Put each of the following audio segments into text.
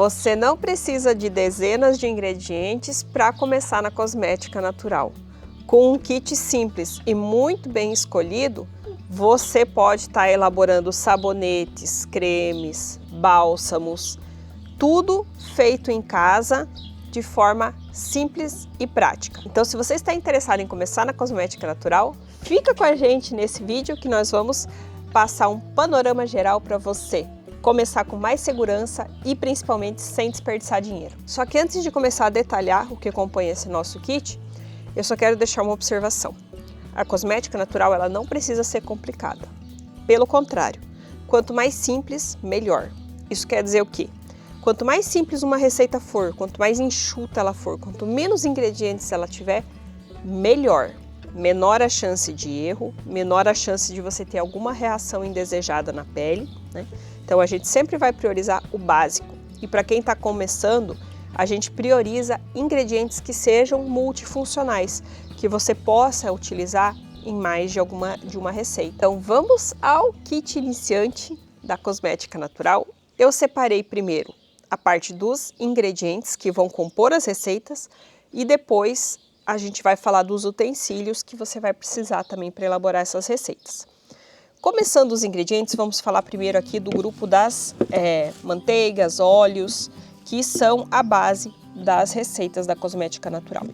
Você não precisa de dezenas de ingredientes para começar na cosmética natural. Com um kit simples e muito bem escolhido, você pode estar elaborando sabonetes, cremes, bálsamos, tudo feito em casa de forma simples e prática. Então, se você está interessado em começar na cosmética natural, fica com a gente nesse vídeo que nós vamos passar um panorama geral para você começar com mais segurança e principalmente sem desperdiçar dinheiro. Só que antes de começar a detalhar o que compõe esse nosso kit, eu só quero deixar uma observação. A cosmética natural ela não precisa ser complicada. Pelo contrário, quanto mais simples, melhor. Isso quer dizer o quê? Quanto mais simples uma receita for, quanto mais enxuta ela for, quanto menos ingredientes ela tiver, melhor. Menor a chance de erro, menor a chance de você ter alguma reação indesejada na pele, né? Então a gente sempre vai priorizar o básico. E para quem está começando, a gente prioriza ingredientes que sejam multifuncionais, que você possa utilizar em mais de uma receita. Então vamos ao kit iniciante da cosmética natural. Eu separei primeiro a parte dos ingredientes que vão compor as receitas e depois a gente vai falar dos utensílios que você vai precisar também para elaborar essas receitas. Começando os ingredientes, vamos falar primeiro aqui do grupo das manteigas, óleos, que são a base das receitas da cosmética natural.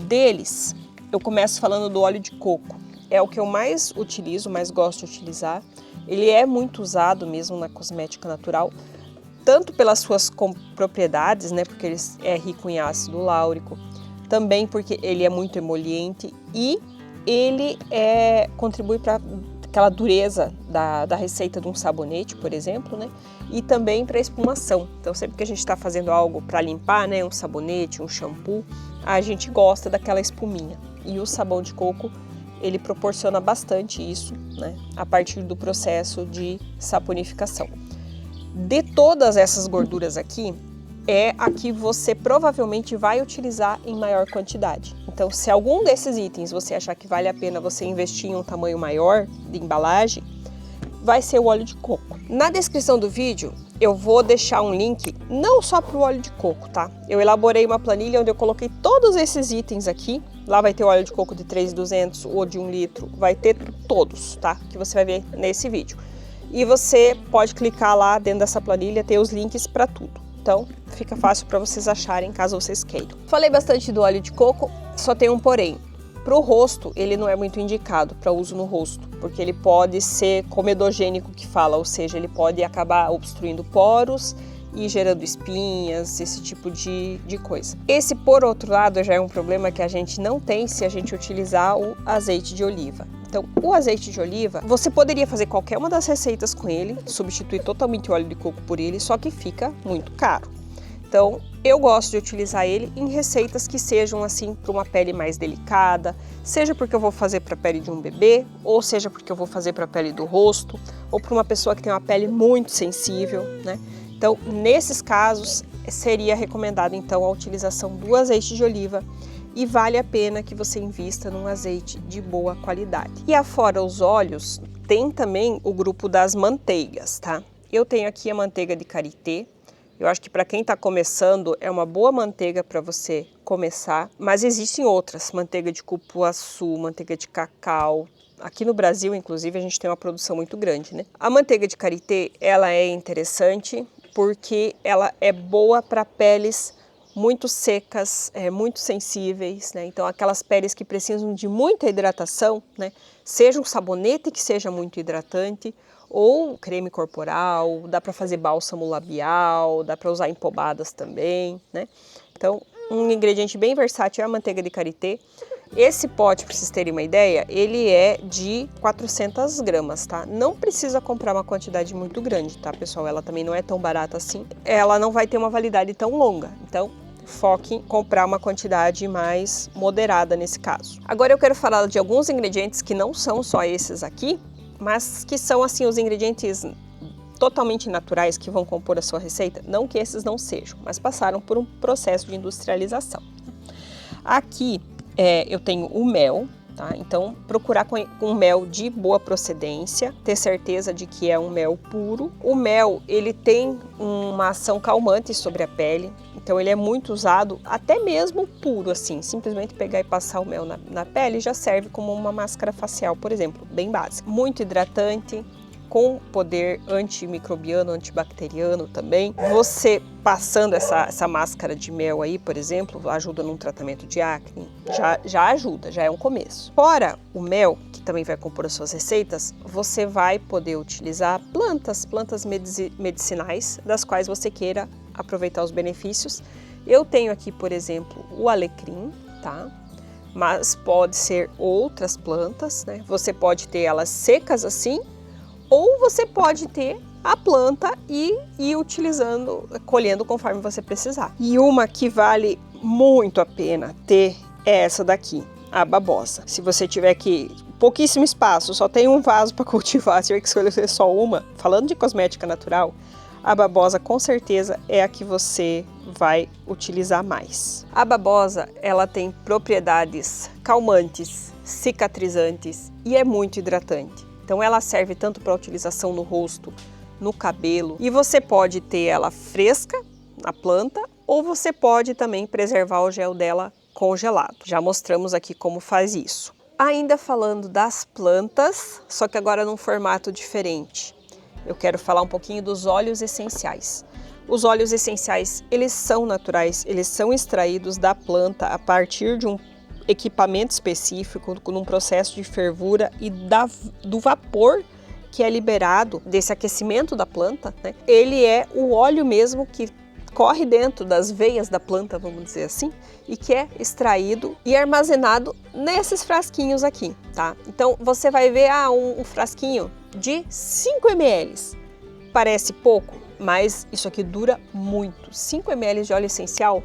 Deles, eu começo falando do óleo de coco. É o que eu mais utilizo, mais gosto de utilizar. Ele é muito usado mesmo na cosmética natural, tanto pelas suas propriedades, né, porque ele é rico em ácido láurico, também porque ele é muito emoliente e ele contribui para aquela dureza da receita de um sabonete, por exemplo, né? E também para espumação. Então, sempre que a gente está fazendo algo para limpar, né, um sabonete, um shampoo, a gente gosta daquela espuminha. E o sabão de coco, ele proporciona bastante isso, né, a partir do processo de saponificação. De todas essas gorduras aqui, é a que você provavelmente vai utilizar em maior quantidade. Então, se algum desses itens você achar que vale a pena você investir em um tamanho maior de embalagem, vai ser o óleo de coco. Na descrição do vídeo, eu vou deixar um link não só para o óleo de coco, tá? Eu elaborei uma planilha onde eu coloquei todos esses itens aqui. Lá vai ter o óleo de coco de 3.200 ou de 1 litro, vai ter todos, tá? Que você vai ver nesse vídeo. E você pode clicar lá dentro dessa planilha, ter os links para tudo. Então, fica fácil para vocês acharem, caso vocês queiram. Falei bastante do óleo de coco, só tem um porém. Para o rosto, ele não é muito indicado para uso no rosto, porque ele pode ser comedogênico, que fala, ou seja, ele pode acabar obstruindo poros e gerando espinhas, esse tipo de coisa. Esse, por outro lado, já é um problema que a gente não tem se a gente utilizar o azeite de oliva. Então, o azeite de oliva, você poderia fazer qualquer uma das receitas com ele, substituir totalmente o óleo de coco por ele, só que fica muito caro. Então, eu gosto de utilizar ele em receitas que sejam assim para uma pele mais delicada, seja porque eu vou fazer para a pele de um bebê, ou seja porque eu vou fazer para a pele do rosto, ou para uma pessoa que tem uma pele muito sensível, né? Então, nesses casos, seria recomendado então a utilização do azeite de oliva. E vale a pena que você invista num azeite de boa qualidade. E afora os óleos, tem também o grupo das manteigas, tá? Eu tenho aqui a manteiga de karité. Eu acho que para quem está começando é uma boa manteiga para você começar, mas existem outras, manteiga de cupuaçu, manteiga de cacau. Aqui no Brasil, inclusive, a gente tem uma produção muito grande, né? A manteiga de karité, ela é interessante porque ela é boa para peles muito secas, muito sensíveis, né? Então aquelas peles que precisam de muita hidratação, né? Seja um sabonete que seja muito hidratante, ou creme corporal, dá para fazer bálsamo labial, dá para usar em pomadas também, né? Então um ingrediente bem versátil é a manteiga de karité. Esse pote, para vocês terem uma ideia, ele é de 400 gramas, tá? Não precisa comprar uma quantidade muito grande, tá, pessoal? Ela também não é tão barata assim. Ela não vai ter uma validade tão longa, então foque em comprar uma quantidade mais moderada nesse caso. Agora eu quero falar de alguns ingredientes que não são só esses aqui, mas que são assim os ingredientes totalmente naturais que vão compor a sua receita. Não que esses não sejam, mas passaram por um processo de industrialização. Aqui eu tenho o mel, tá? Então, procurar com mel de boa procedência, ter certeza de que é um mel puro. O mel, ele tem uma ação calmante sobre a pele, então ele é muito usado, até mesmo puro, assim, simplesmente pegar e passar o mel na pele já serve como uma máscara facial, por exemplo, bem básica. Muito hidratante, com poder antimicrobiano, antibacteriano também. Você passando essa máscara de mel aí, por exemplo, ajuda num tratamento de acne, já ajuda, já é um começo. Fora o mel, que também vai compor as suas receitas, você vai poder utilizar plantas medicinais, das quais você queira aproveitar os benefícios. Eu tenho aqui, por exemplo, o alecrim, tá? Mas pode ser outras plantas, né? Você pode ter elas secas assim, ou você pode ter a planta e ir utilizando, colhendo conforme você precisar. E uma que vale muito a pena ter é essa daqui, a babosa. Se você tiver aqui pouquíssimo espaço, só tem um vaso para cultivar, se tiver que escolher só uma, falando de cosmética natural, a babosa com certeza é a que você vai utilizar mais. A babosa, ela tem propriedades calmantes, cicatrizantes e é muito hidratante. Então ela serve tanto para utilização no rosto, no cabelo, e você pode ter ela fresca na planta ou você pode também preservar o gel dela congelado. Já mostramos aqui como faz isso. Ainda falando das plantas, só que agora num formato diferente. Eu quero falar um pouquinho dos óleos essenciais. Os óleos essenciais, eles são naturais, eles são extraídos da planta a partir de um equipamento específico, num processo de fervura e do vapor que é liberado desse aquecimento da planta, né? Ele é o óleo mesmo que corre dentro das veias da planta, vamos dizer assim, e que é extraído e armazenado nesses frasquinhos aqui, tá? Então você vai ver um frasquinho de 5 ml. Parece pouco, mas isso aqui dura muito. 5 ml de óleo essencial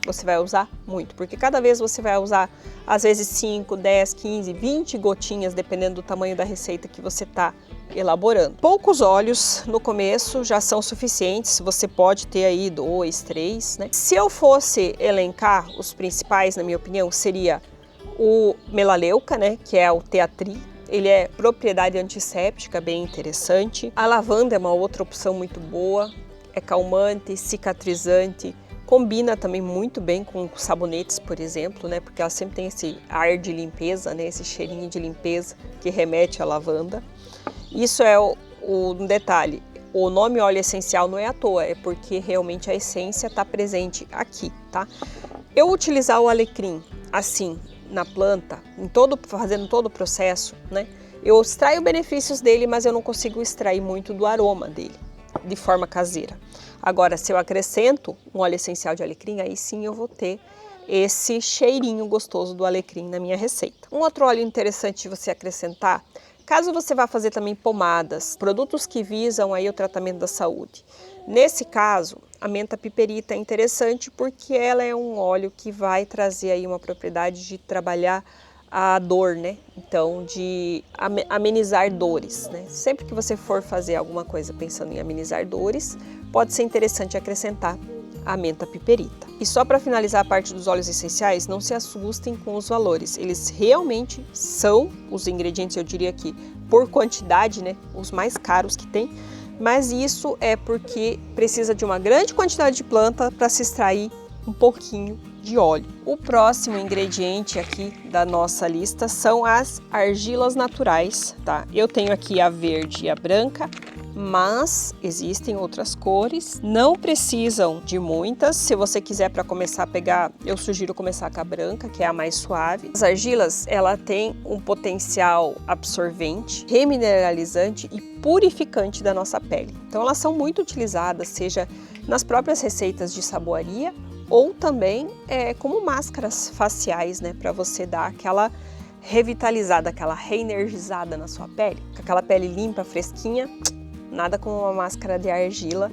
você vai usar muito, porque cada vez você vai usar às vezes 5, 10, 15, 20 gotinhas, dependendo do tamanho da receita que você está elaborando. Poucos óleos no começo já são suficientes, você pode ter aí 2, 3, né? Se eu fosse elencar os principais, na minha opinião, seria o melaleuca, né, que é o teatri. Ele é propriedade antisséptica, bem interessante. A lavanda é uma outra opção muito boa, é calmante, cicatrizante, combina também muito bem com sabonetes, por exemplo, né, porque ela sempre tem esse ar de limpeza, né, esse cheirinho de limpeza que remete à lavanda. Isso é um detalhe. O nome óleo essencial não é à toa, é porque realmente a essência está presente aqui, tá? Eu utilizar o alecrim assim na planta, fazendo todo o processo, né? Eu extraio benefícios dele, mas eu não consigo extrair muito do aroma dele, de forma caseira. Agora, se eu acrescento um óleo essencial de alecrim, aí sim eu vou ter esse cheirinho gostoso do alecrim na minha receita. Um outro óleo interessante de você acrescentar, caso você vá fazer também pomadas, produtos que visam aí o tratamento da saúde. Nesse caso, a menta piperita é interessante porque ela é um óleo que vai trazer aí uma propriedade de trabalhar a dor, né? Então, de amenizar dores, né? Sempre que você for fazer alguma coisa pensando em amenizar dores, pode ser interessante acrescentar a menta piperita. E só para finalizar a parte dos óleos essenciais, não se assustem com os valores. Eles realmente são os ingredientes, eu diria que por quantidade, né, os mais caros que tem, mas isso é porque precisa de uma grande quantidade de planta para se extrair um pouquinho de óleo. O próximo ingrediente aqui da nossa lista são as argilas naturais, tá? Eu tenho aqui a verde e a branca, mas existem outras cores, não precisam de muitas. Se você quiser para começar a pegar, eu sugiro começar com a branca, que é a mais suave. As argilas, ela tem um potencial absorvente, remineralizante e purificante da nossa pele. Então elas são muito utilizadas, seja nas próprias receitas de saboaria ou também como máscaras faciais, né, para você dar aquela revitalizada, aquela reenergizada na sua pele, com aquela pele limpa, fresquinha. Nada como uma máscara de argila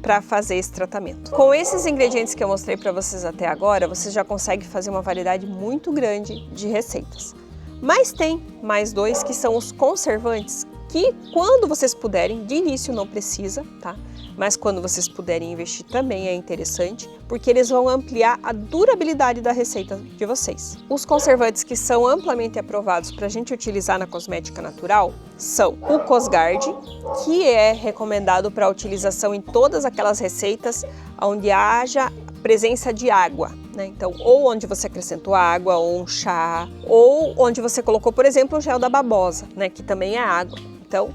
para fazer esse tratamento. Com esses ingredientes que eu mostrei para vocês até agora, você já consegue fazer uma variedade muito grande de receitas. Mas tem mais dois que são os conservantes, que quando vocês puderem, de início não precisa, tá? mas quando vocês puderem investir também é interessante, porque eles vão ampliar a durabilidade da receita de vocês. Os conservantes que são amplamente aprovados para a gente utilizar na cosmética natural são o Cosguard, que é recomendado para utilização em todas aquelas receitas onde haja presença de água, né? Então, ou onde você acrescentou água, ou um chá, ou onde você colocou, por exemplo, o gel da babosa, né? Que também é água. Então,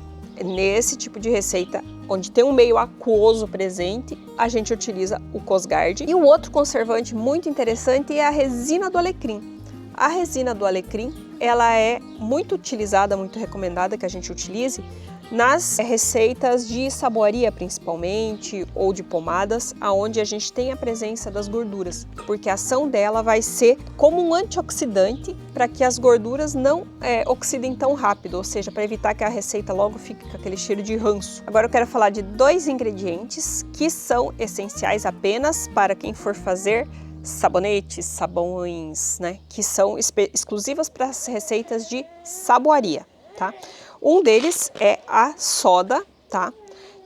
nesse tipo de receita, onde tem um meio aquoso presente, a gente utiliza o Cosguard. E o outro conservante muito interessante é a resina do alecrim. A resina do alecrim, ela é muito utilizada, muito recomendada que a gente utilize nas receitas de saboaria principalmente, ou de pomadas, aonde a gente tem a presença das gorduras, porque a ação dela vai ser como um antioxidante para que as gorduras não oxidem tão rápido, ou seja, para evitar que a receita logo fique com aquele cheiro de ranço. Agora eu quero falar de 2 ingredientes que são essenciais apenas para quem for fazer sabonetes, sabões, né, que são exclusivas para as receitas de saboaria, tá? Um deles é a soda, tá?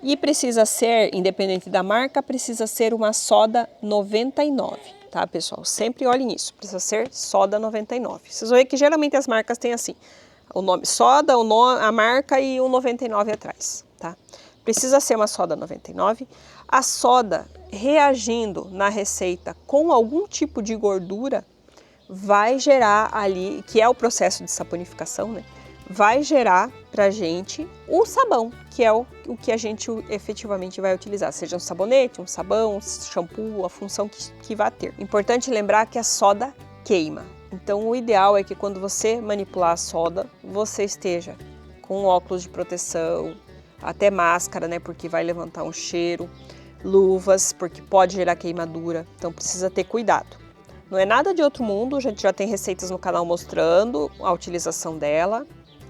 E precisa ser, independente da marca, precisa ser uma soda 99, tá, pessoal? Sempre olhem nisso, precisa ser soda 99. Vocês vão ver que geralmente as marcas têm assim, o nome soda, a marca e o 99 atrás, tá? Precisa ser uma soda 99. A soda reagindo na receita com algum tipo de gordura vai gerar ali, que é o processo de saponificação, né? Vai gerar pra gente o sabão, que é o que a gente efetivamente vai utilizar, seja um sabonete, um sabão, um shampoo, a função que vai ter. Importante lembrar que a soda queima, então o ideal é que quando você manipular a soda, você esteja com óculos de proteção, até máscara, né, porque vai levantar um cheiro, luvas, porque pode gerar queimadura, então precisa ter cuidado. Não é nada de outro mundo, a gente já tem receitas no canal mostrando a utilização dela.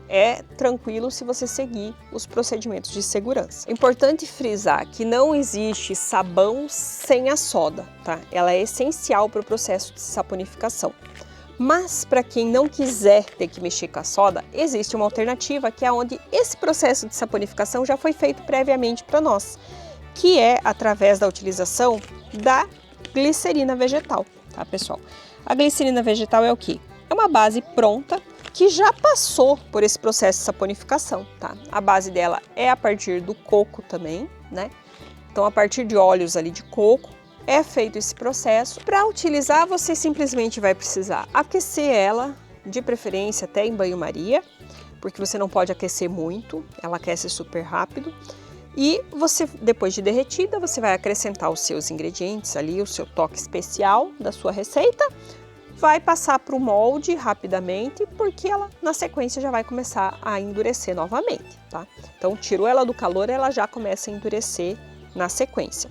É tranquilo se você seguir os procedimentos de segurança. Importante frisar que não existe sabão sem a soda, tá? Ela é essencial para o processo de saponificação. Mas para quem não quiser ter que mexer com a soda, existe uma alternativa que é onde esse processo de saponificação já foi feito previamente para nós, que é através da utilização da glicerina vegetal, tá, pessoal? A glicerina vegetal é o quê? É uma base pronta que já passou por esse processo de saponificação, tá? A base dela é a partir do coco também, né? Então, a partir de óleos ali de coco, é feito esse processo. Para utilizar, você simplesmente vai precisar aquecer ela, de preferência até em banho-maria, porque você não pode aquecer muito, ela aquece super rápido. E você, depois de derretida, você vai acrescentar os seus ingredientes ali, o seu toque especial da sua receita, vai passar para o molde rapidamente, porque ela na sequência já vai começar a endurecer novamente, tá? Então, tirou ela do calor, ela já começa a endurecer na sequência.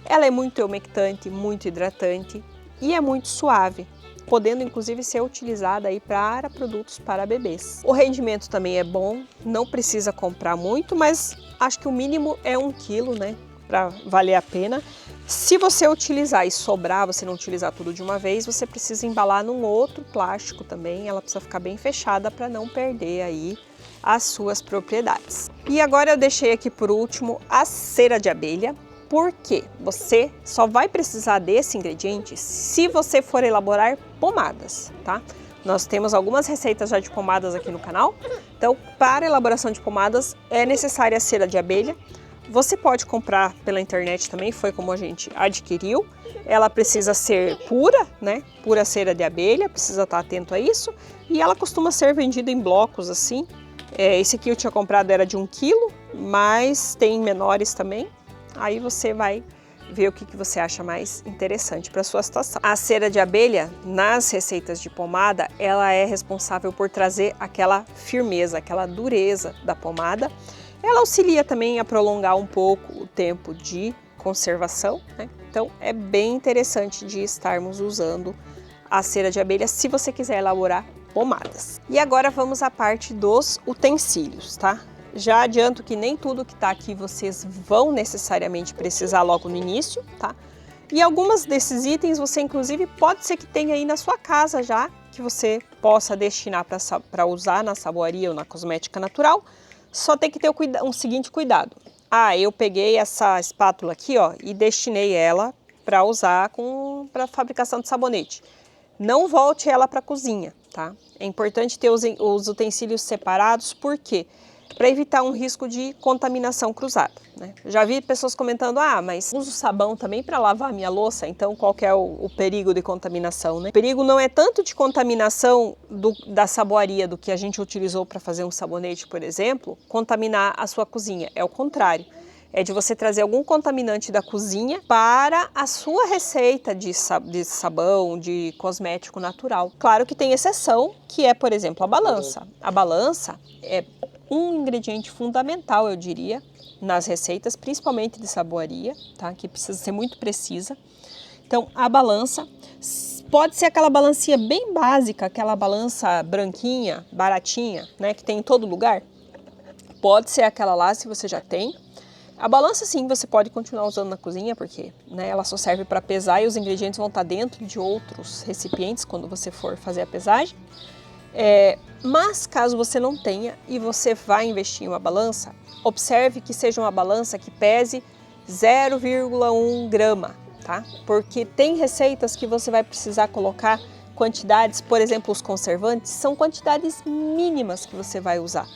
Ela é muito umectante, muito hidratante e é muito suave, podendo inclusive ser utilizada aí para produtos para bebês. O rendimento também é bom, não precisa comprar muito, mas acho que o mínimo é 1 quilo, né? Para valer a pena. Se você utilizar e sobrar, você não utilizar tudo de uma vez, você precisa embalar num outro plástico também, ela precisa ficar bem fechada para não perder aí as suas propriedades. E agora eu deixei aqui por último a cera de abelha, porque você só vai precisar desse ingrediente se você for elaborar pomadas, tá? Nós temos algumas receitas já de pomadas aqui no canal, então para a elaboração de pomadas é necessária a cera de abelha. Você pode comprar pela internet também, foi como a gente adquiriu. Ela precisa ser pura, né? Pura cera de abelha, precisa estar atento a isso. E ela costuma ser vendida em blocos assim. Esse aqui eu tinha comprado era de 1 quilo, mas tem menores também. Aí você vai ver o que você acha mais interessante para a sua situação. A cera de abelha, nas receitas de pomada, ela é responsável por trazer aquela firmeza, aquela dureza da pomada. Ela auxilia também a prolongar um pouco o tempo de conservação, né? Então é bem interessante de estarmos usando a cera de abelha se você quiser elaborar pomadas. E agora vamos à parte dos utensílios, tá? Já adianto que nem tudo que tá aqui vocês vão necessariamente precisar logo no início, tá? E algumas desses itens você inclusive pode ser que tenha aí na sua casa já, que você possa destinar para usar na saboaria ou na cosmética natural. Só tem que ter um seguinte cuidado. ah, eu peguei essa espátula aqui, ó, e destinei ela para usar para fabricação de sabonete. Não volte ela para a cozinha, tá? É importante ter os utensílios separados, por quê? Para evitar um risco de contaminação cruzada, né? Já vi pessoas comentando, ah, mas uso sabão também para lavar a minha louça, então qual que é o perigo de contaminação, né? O perigo não é tanto de contaminação da saboaria, do que a gente utilizou para fazer um sabonete, por exemplo, contaminar a sua cozinha, é o contrário. É de você trazer algum contaminante da cozinha para a sua receita de sabão, de cosmético natural. Claro que tem exceção, que é, por exemplo, a balança. A balança é um ingrediente fundamental, eu diria, nas receitas, principalmente de saboaria, tá? Que precisa ser muito precisa. Então, a balança pode ser aquela balancinha bem básica, aquela balança branquinha, baratinha, né? Que tem em todo lugar. Pode ser aquela lá, se você já tem. A balança, sim, você pode continuar usando na cozinha, porque, né, ela só serve para pesar e os ingredientes vão estar dentro de outros recipientes quando você for fazer a pesagem. Mas caso você não tenha e você vai investir em uma balança, observe que seja uma balança que pese 0,1 grama, tá? Porque tem receitas que você vai precisar colocar quantidades, por exemplo, os conservantes, são quantidades mínimas que você vai usar.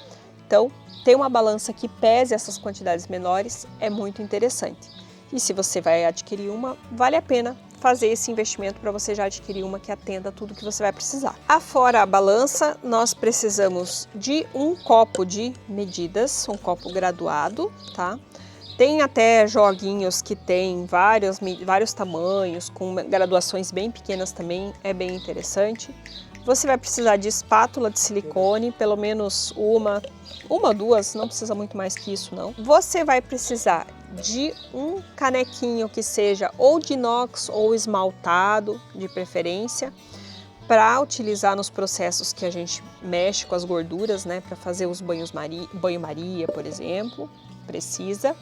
Então, ter uma balança que pese essas quantidades menores é muito interessante. E se você vai adquirir uma, vale a pena fazer esse investimento para você já adquirir uma que atenda tudo que você vai precisar. Afora a balança, nós precisamos de um copo de medidas, um copo graduado, tá? Tem até joguinhos que tem vários tamanhos, com graduações bem pequenas também, é bem interessante. Você vai precisar de espátula de silicone, pelo menos uma ou duas, não precisa muito mais que isso não. Você vai precisar de um canequinho que seja ou de inox ou esmaltado, de preferência, para utilizar nos processos que a gente mexe com as gorduras, né, para fazer os banho-maria, por exemplo, precisa.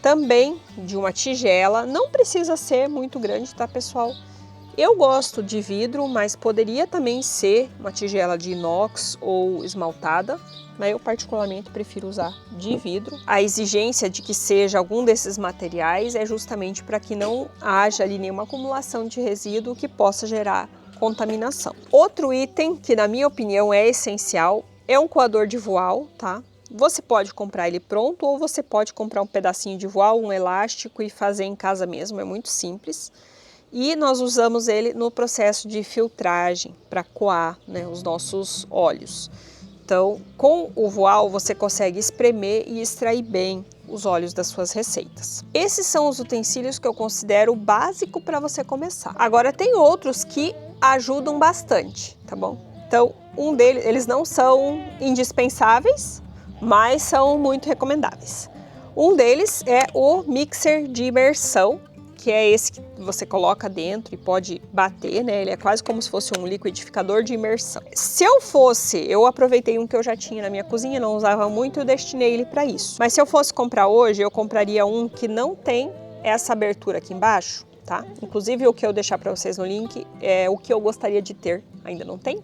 Também de uma tigela, não precisa ser muito grande, tá, pessoal? Eu gosto de vidro, mas poderia também ser uma tigela de inox ou esmaltada, mas eu particularmente prefiro usar de vidro. A exigência de que seja algum desses materiais é justamente para que não haja ali nenhuma acumulação de resíduo que possa gerar contaminação. Outro item que, na minha opinião, é essencial é um coador de voal, tá? Você pode comprar ele pronto ou você pode comprar um pedacinho de voal, um elástico e fazer em casa mesmo, é muito simples. E nós usamos ele no processo de filtragem para coar, né, os nossos óleos. Então, com o voal você consegue espremer e extrair bem os óleos das suas receitas. Esses são os utensílios que eu considero básico para você começar. Agora tem outros que ajudam bastante, tá bom? Então, um deles, eles não são indispensáveis, mas são muito recomendáveis. Um deles é o mixer de imersão, que é esse que você coloca dentro e pode bater, né? Ele é quase como se fosse um liquidificador de imersão. Se eu aproveitei um que eu já tinha na minha cozinha, não usava muito, eu destinei ele para isso. Mas se eu fosse comprar hoje, eu compraria um que não tem essa abertura aqui embaixo, tá? Inclusive o que eu deixar para vocês no link é o que eu gostaria de ter, ainda não tem.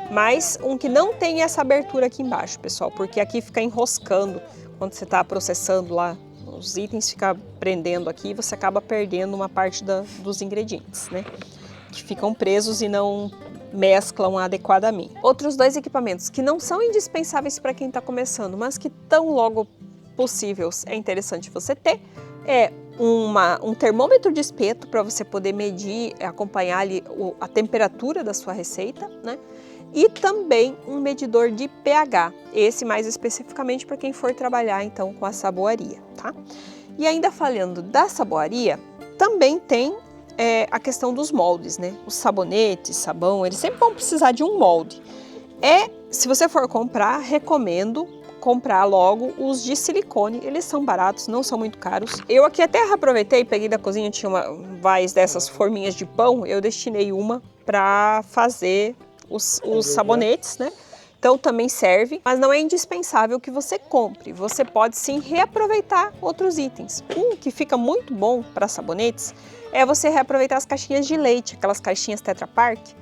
Mas um que não tem essa abertura aqui embaixo, pessoal, porque aqui fica enroscando quando você está processando lá. Os itens ficam prendendo aqui e você acaba perdendo uma parte dos ingredientes, né? Que ficam presos e não mesclam adequadamente. Outros dois equipamentos que não são indispensáveis para quem está começando, mas que tão logo possíveis é interessante você ter, é um termômetro de espeto para você poder medir, acompanhar ali a temperatura da sua receita, né? E também um medidor de pH, esse mais especificamente para quem for trabalhar então com a saboaria, tá? E ainda falando da saboaria, também tem a questão dos moldes, né? Os sabonetes, sabão, eles sempre vão precisar de um molde. Se você for comprar, recomendo comprar logo os de silicone, eles são baratos, não são muito caros. Eu aqui até aproveitei, peguei da cozinha, tinha várias dessas forminhas de pão, eu destinei uma para fazer os sabonetes, né? Então também serve, mas não é indispensável que você compre. Você pode sim reaproveitar outros itens. Um que fica muito bom para sabonetes é você reaproveitar as caixinhas de leite, aquelas caixinhas Tetra Pak.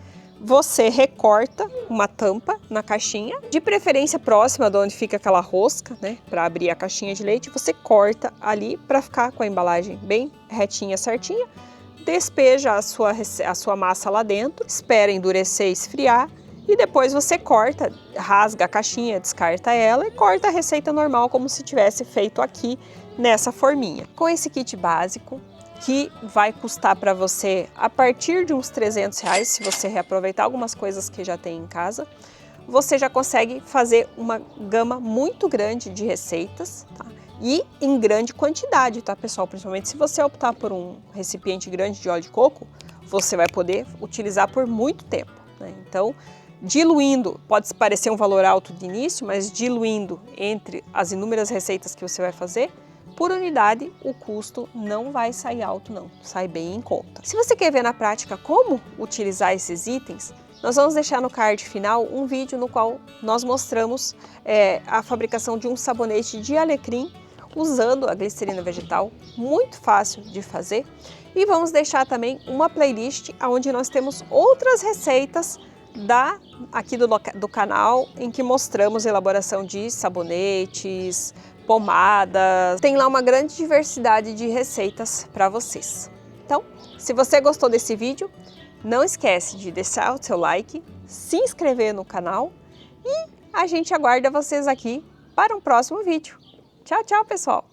você recorta uma tampa na caixinha, de preferência próxima de onde fica aquela rosca, né? Para abrir a caixinha de leite, você corta ali para ficar com a embalagem bem retinha, certinha. Despeja a sua massa lá dentro, espera endurecer e esfriar. E depois você corta, rasga a caixinha, descarta ela e corta a receita normal, como se tivesse feito aqui nessa forminha. Com esse kit básico, que vai custar para você a partir de uns R$300, se você reaproveitar algumas coisas que já tem em casa, você já consegue fazer uma gama muito grande de receitas, tá? E em grande quantidade, tá, pessoal? Principalmente se você optar por um recipiente grande de óleo de coco, você vai poder utilizar por muito tempo, né? Então, diluindo, pode parecer um valor alto de início, mas diluindo entre as inúmeras receitas que você vai fazer, por unidade o custo não vai sair alto não, sai bem em conta. Se você quer ver na prática como utilizar esses itens, nós vamos deixar no card final um vídeo no qual nós mostramos a fabricação de um sabonete de alecrim usando a glicerina vegetal, muito fácil de fazer. E vamos deixar também uma playlist onde nós temos outras receitas aqui do canal, em que mostramos a elaboração de sabonetes, pomadas. Tem lá uma grande diversidade de receitas para vocês. Então, se você gostou desse vídeo, não esquece de deixar o seu like, se inscrever no canal e a gente aguarda vocês aqui para um próximo vídeo. Tchau, tchau, pessoal!